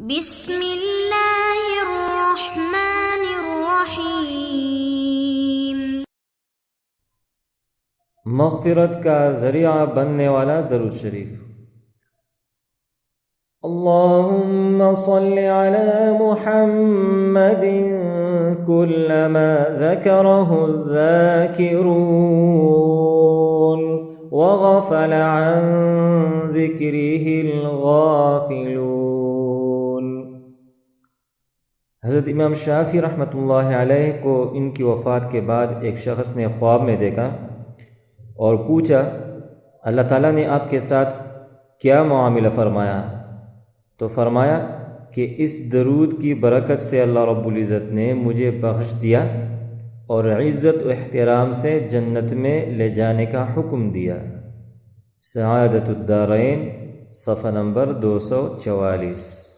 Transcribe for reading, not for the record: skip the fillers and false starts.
بسم اللہ الرحمن الرحیم۔ مغفرت کا ذریعہ بننے والا درود شریف۔ اللہم صل علی محمد كلما ذكره الذاکرون وغفل عن ذکره الغافلون۔ حضرت امام شافعی رحمۃ اللہ علیہ کو ان کی وفات کے بعد ایک شخص نے خواب میں دیکھا اور پوچھا، اللہ تعالیٰ نے آپ کے ساتھ کیا معاملہ فرمایا؟ تو فرمایا کہ اس درود کی برکت سے اللہ رب العزت نے مجھے بخش دیا اور عزت و احترام سے جنت میں لے جانے کا حکم دیا۔ سعادت الدارین، صفحہ نمبر 244۔